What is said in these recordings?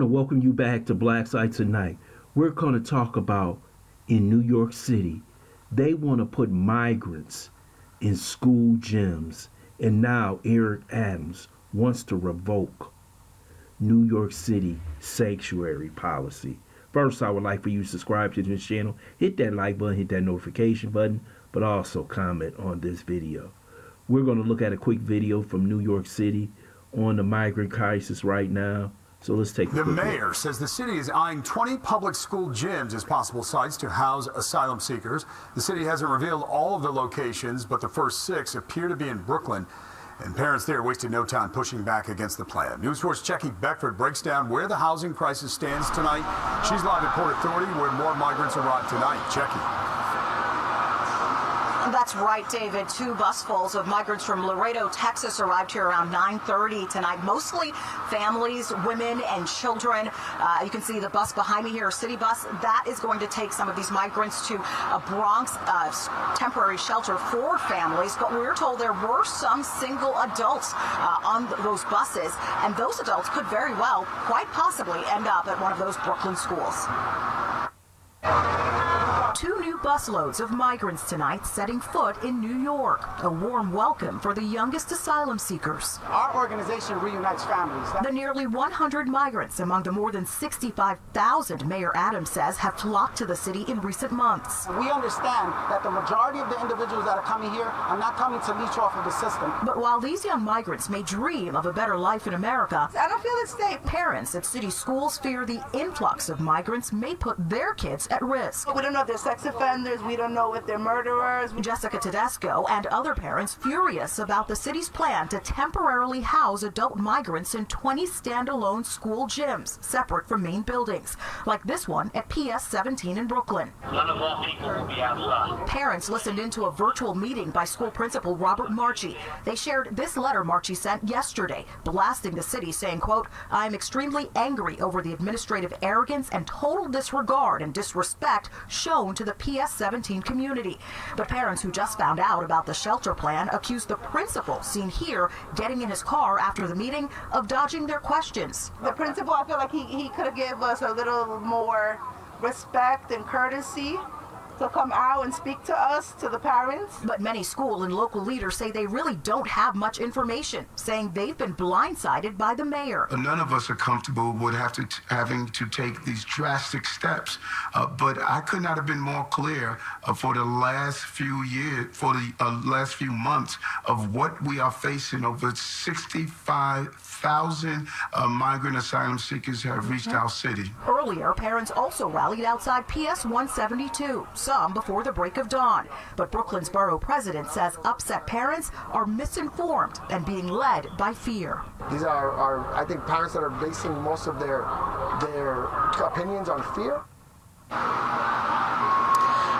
to welcome you back to Black Site Tonight. We're going to talk about in New York City, they want to put migrants in school gyms. And now Eric Adams wants to revoke New York City sanctuary policy. First, I would like for you to subscribe to this channel, hit that like button, hit that notification button, but also comment on this video. We're going to look at a quick video from New York City on the migrant crisis right now. So let's take a quick look. The mayor says the city is eyeing 20 public school gyms as possible sites to house asylum seekers. The city hasn't revealed all of the locations, but the first 6 appear to be in Brooklyn. And parents there wasted no time pushing back against the plan. News 4's Jackie Beckford breaks down where the housing crisis stands tonight. She's live at Port Authority where more migrants arrive tonight. Jackie. That's right, David. 2 busfuls of migrants from Laredo, Texas arrived here around 9:30 tonight. Mostly families, women, and children. You can see the bus behind me here, a city bus. That is going to take some of these migrants to a Bronx temporary shelter for families. But we're told there were some single adults on those buses. And those adults could very well, quite possibly, end up at one of those Brooklyn schools. 2 new busloads of migrants tonight setting foot in New York. A warm welcome for the youngest asylum seekers. Our organization reunites families. The nearly 100 migrants among the more than 65,000 Mayor Adams says have flocked to the city in recent months. We understand that the majority of the individuals that are coming here are not coming to leech off of the system. But while these young migrants may dream of a better life in America, I don't feel it's safe. Parents at city schools fear the influx of migrants may put their kids at risk. We don't know if they're sex offenders. We don't know if they're murderers. Jessica Tedesco and other parents furious about the city's plan to temporarily house adult migrants in 20 standalone school gyms, separate from main buildings, like this one at PS 17 in Brooklyn. None of our people will be outside. Parents listened into a virtual meeting by school principal Robert Marchi. They shared this letter Marchi sent yesterday, blasting the city, saying, quote, "I am extremely angry over the administrative arrogance and total disregard and disrespect shown to the PS 17 community." But parents who just found out about the shelter plan accused the principal, seen here, getting in his car after the meeting, of dodging their questions. The principal, I feel like he could have given us a little more respect and courtesy to come out and speak to us, to the parents. But many school and local leaders say they really don't have much information, saying they've been blindsided by the mayor. None of us are comfortable with having to take these drastic steps, but I could not have been more clear for the last few years, for the last few months of what we are facing. Over 65,000 migrant asylum seekers have reached our city. Earlier, parents also rallied outside PS 172. Some before the break of dawn. But Brooklyn's borough president says upset parents are misinformed and being led by fear. These are I think, parents that are basing most of their opinions on fear.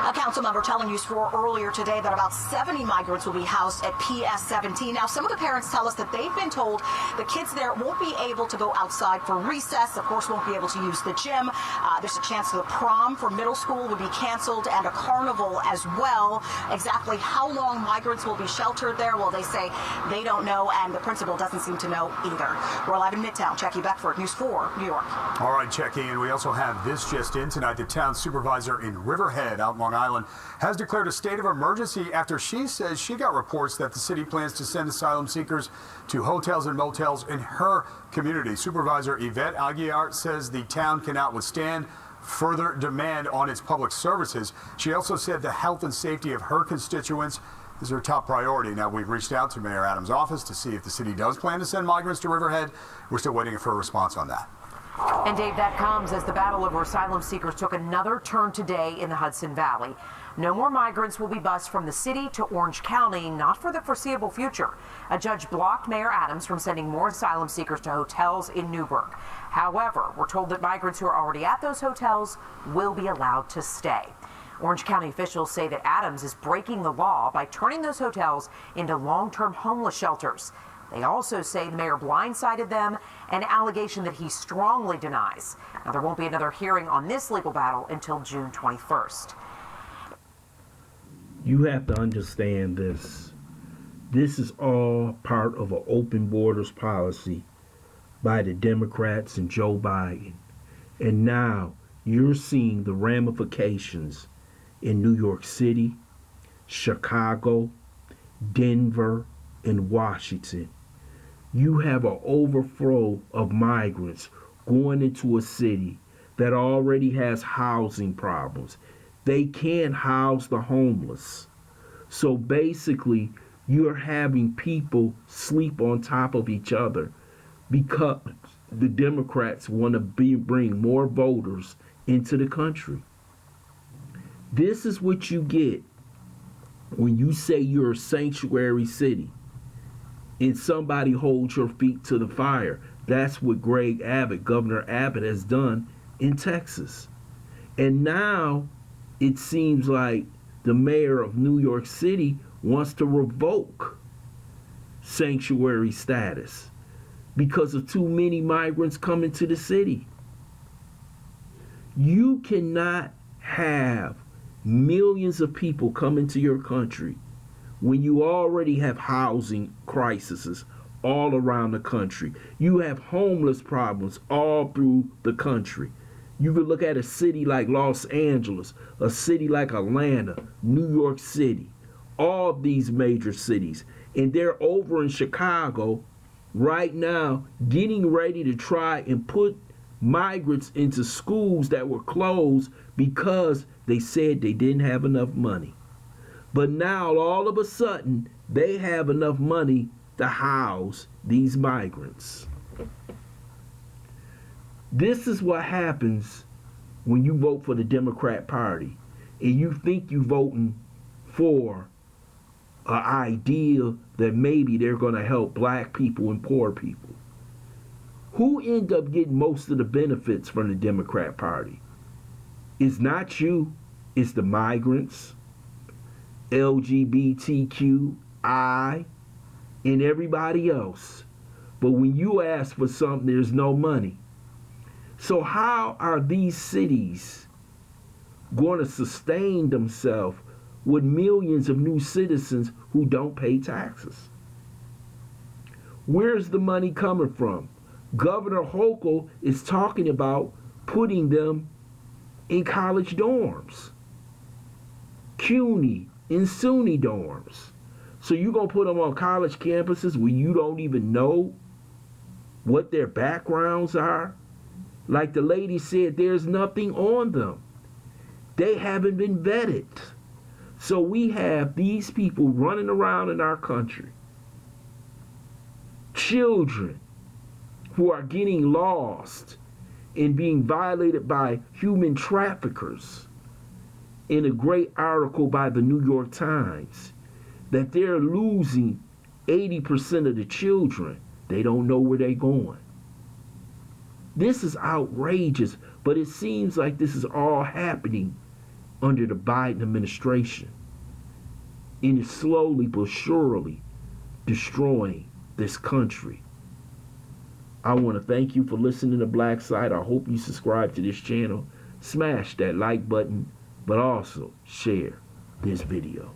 A council member telling News 4 earlier today that about 70 migrants will be housed at PS 17. Now, some of the parents tell us that they've been told the kids there won't be able to go outside for recess, of course won't be able to use the gym. There's a chance the prom for middle school would be canceled and a carnival as well. Exactly how long migrants will be sheltered there, well, they say they don't know, and the principal doesn't seem to know either. We're live in Midtown. Jackie Beckford, News 4, New York. All right, Jackie, and we also have this just in tonight. The town supervisor in Riverhead out Long Island has declared a state of emergency after she says she got reports that the city plans to send asylum seekers to hotels and motels in her community. Supervisor Yvette Aguiar says the town cannot withstand further demand on its public services. She also said the health and safety of her constituents is her top priority. Now, we've reached out to Mayor Adams' office to see if the city does plan to send migrants to Riverhead. We're still waiting for a response on that. And Dave, that comes as the battle over asylum seekers took another turn today in the Hudson Valley. No more migrants will be bused from the city to Orange County, not for the foreseeable future. A judge blocked Mayor Adams from sending more asylum seekers to hotels in Newburgh. However, we're told that migrants who are already at those hotels will be allowed to stay. Orange County officials say that Adams is breaking the law by turning those hotels into long-term homeless shelters. They also say the mayor blindsided them, an allegation that he strongly denies. Now, there won't be another hearing on this legal battle until June 21st. You have to understand this. This is all part of an open borders policy by the Democrats and Joe Biden. And now you're seeing the ramifications in New York City, Chicago, Denver, and Washington. You have an overflow of migrants going into a city that already has housing problems. They can't house the homeless. So basically, you're having people sleep on top of each other because the Democrats want to bring more voters into the country. This is what you get when you say you're a sanctuary city and somebody holds your feet to the fire. That's what Governor Abbott has done in Texas. And now it seems like the mayor of New York City wants to revoke sanctuary status because of too many migrants coming to the city. You cannot have millions of people coming to your country when you already have housing crises all around the country. You have homeless problems all through the country. You could look at a city like Los Angeles, a city like Atlanta, New York City, all of these major cities. And they're over in Chicago right now getting ready to try and put migrants into schools that were closed because they said they didn't have enough money. But now all of a sudden they have enough money to house these migrants. This is what happens when you vote for the Democrat Party and you think you're voting for an idea that maybe they're going to help black people and poor people. Who end up getting most of the benefits from the Democrat Party? It's not you, it's the migrants, LGBTQI, and everybody else. But when you ask for something, there's no money. So how are these cities going to sustain themselves with millions of new citizens who don't pay taxes? Where's the money coming from? Governor Hochul is talking about putting them in college dorms, CUNY and SUNY dorms. So you're going to put them on college campuses where you don't even know what their backgrounds are? Like the lady said, there's nothing on them. They haven't been vetted. So we have these people running around in our country, children who are getting lost and being violated by human traffickers. In a great article by the New York Times, that they're losing 80% of the children. They don't know where they're going. This is outrageous, but it seems like this is all happening under the Biden administration. And it's slowly but surely destroying this country. I want to thank you for listening to Black Side. I hope you subscribe to this channel. Smash that like button, but also share this video.